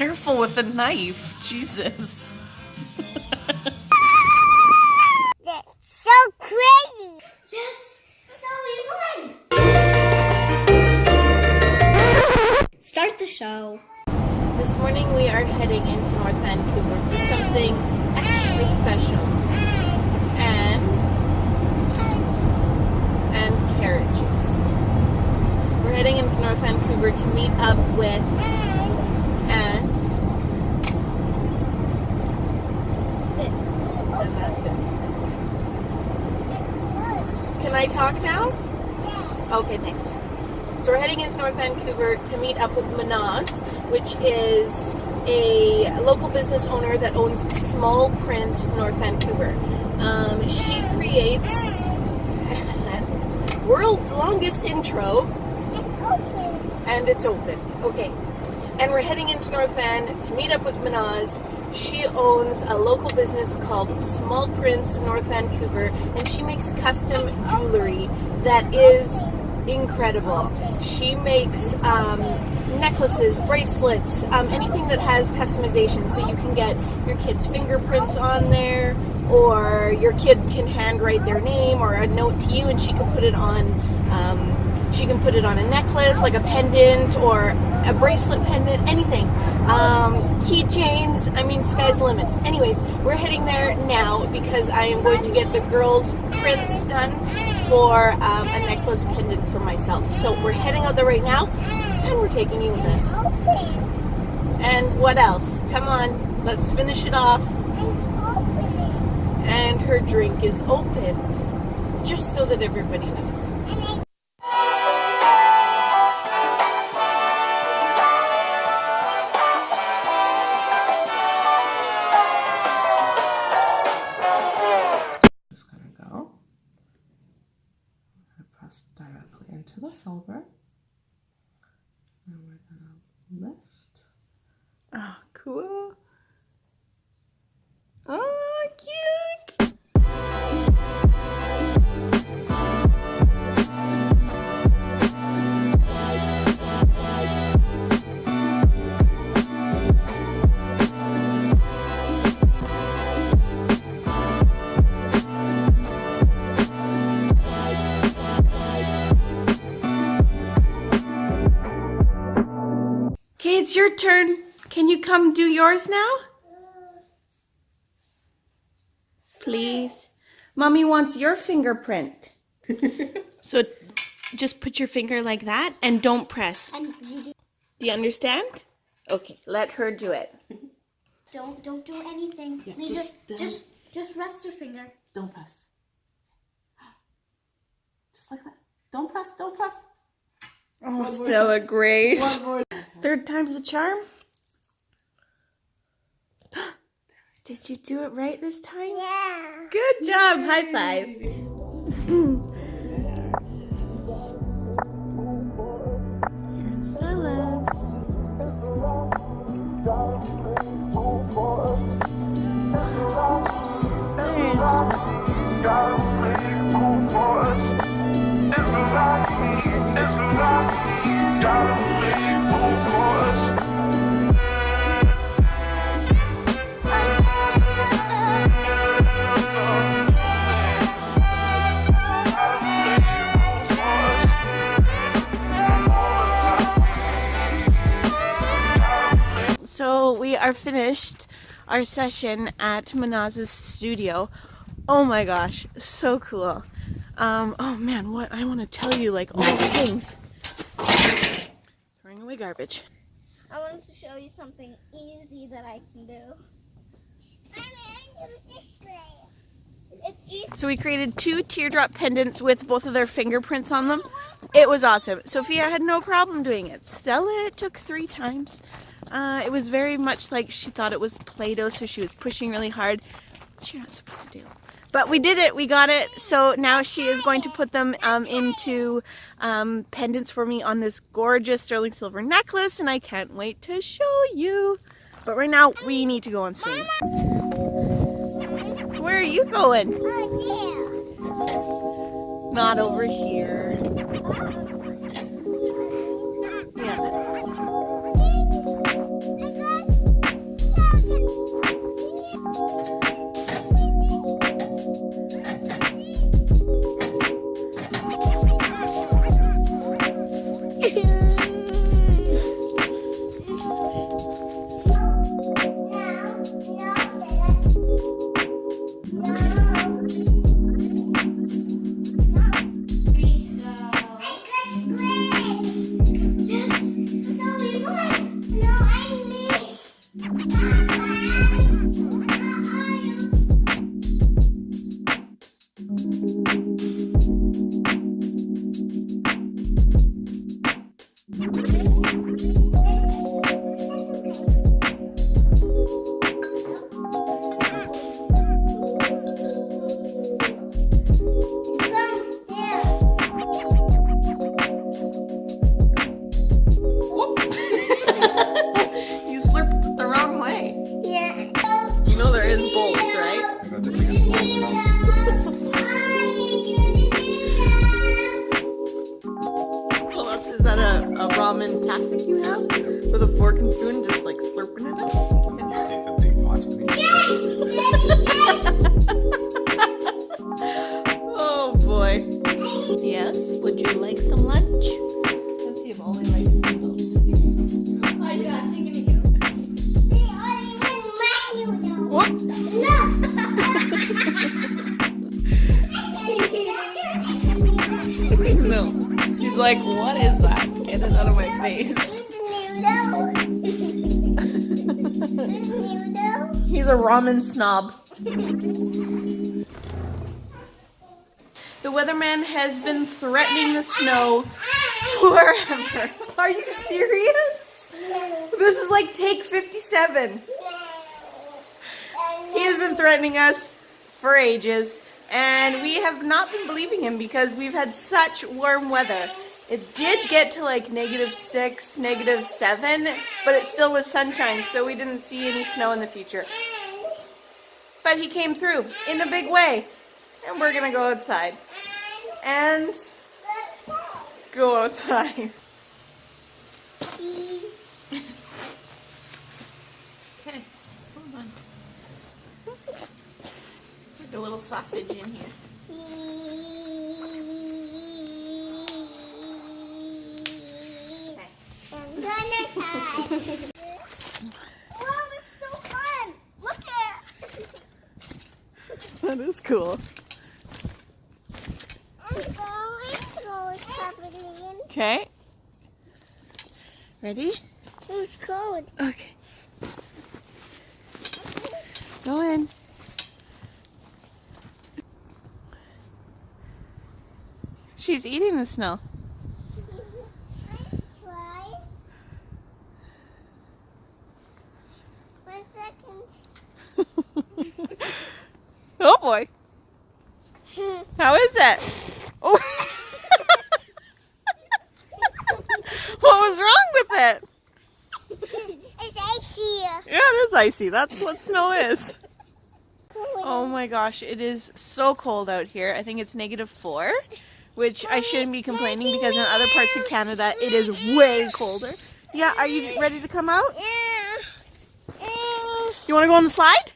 careful with the knife. Jesus. That's so crazy. Yes, so we won. Start the show. This morning we are heading into North Vancouver for something extra special. And carrot juice. We're heading into North Vancouver to meet up with and that's it. Can I talk now? Yeah. Okay, thanks. So we're heading into North Vancouver to meet up with Manaz, which is a local business owner that owns Smallprint North Vancouver. She creates world's longest intro, and it's opened. Okay, and we're heading into North Van to meet up with Manaz. She owns a local business called Smallprint North Vancouver, and she makes custom jewelry that is incredible. She makes necklaces, bracelets, anything that has customization, so you can get your kid's fingerprints on there, or your kid can handwrite their name or a note to you, and she can put it on a necklace, like a pendant or a bracelet pendant, anything. Keychains, I mean, sky's the limits. Anyways, we're heading there now because I am going to get the girls' prints done for a necklace pendant for myself. So we're heading out there right now, and we're taking you with us. And what else? Come on, let's finish it off. And her drink is opened, just so that everybody knows. Just gonna go. I'm gonna press directly into the silver. And we're gonna lift. Oh, cool. Oh, cute! Okay, it's your turn. Can you come do yours now? Please. Mommy wants your fingerprint. So just put your finger like that and don't press. Do you understand? Okay, let her do it. Don't do anything. Yeah, just rest your finger. Don't press. Just like that. Don't press, don't press. Oh, Stella Grace. Third time's a charm. Did you do it right this time? Yeah. Good job. High five. Here's Stella's. So we are finished our session at Manaz's studio. Oh my gosh, so cool. Oh man, what I want to tell you, like all the things. Throwing away garbage. I wanted to show you something easy that I can do. It's easy. So we created 2 teardrop pendants with both of their fingerprints on them. It was awesome. Sofia had no problem doing it. Stella, it took 3 times. It was very much like she thought it was Play-Doh, so she was pushing really hard, which you're not supposed to do. But we did it, we got it. So now she is going to put them into pendants for me on this gorgeous sterling silver necklace, and I can't wait to show you. But right now, we need to go on swings. Where are you going? Not over here. Yes. pancake you have with a fork and spoon, just like slurping it up? Oh boy. Yes, would you like some lunch? Let's see if Ollie likes noodles. Are you actually gonna get them? What? No. He's like, what is that? Get it out of my face. He's a ramen snob. The weatherman has been threatening the snow forever. Are you serious? This is like take 57. He has been threatening us for ages, and we have not been believing him because we've had such warm weather. It did get to like -6, -7, but it still was sunshine, so we didn't see any snow in the future. But he came through in a big way, and we're gonna go outside. And go outside. Okay, hold on. Put a little sausage in here. I'm gonna try. Wow, it's so fun! Look at That is cool. Okay. Ready? It's cold. Okay. Go in. She's eating the snow. Try. 1 second. Oh boy. How is it? Oh. What was wrong with it? It's icy. Yeah, it is icy. That's what snow is. Oh my gosh, it is so cold out here. I think it's -4, which I shouldn't be complaining because in other parts of Canada it is way colder. Yeah, are you ready to come out? Yeah. You want to go on the slide?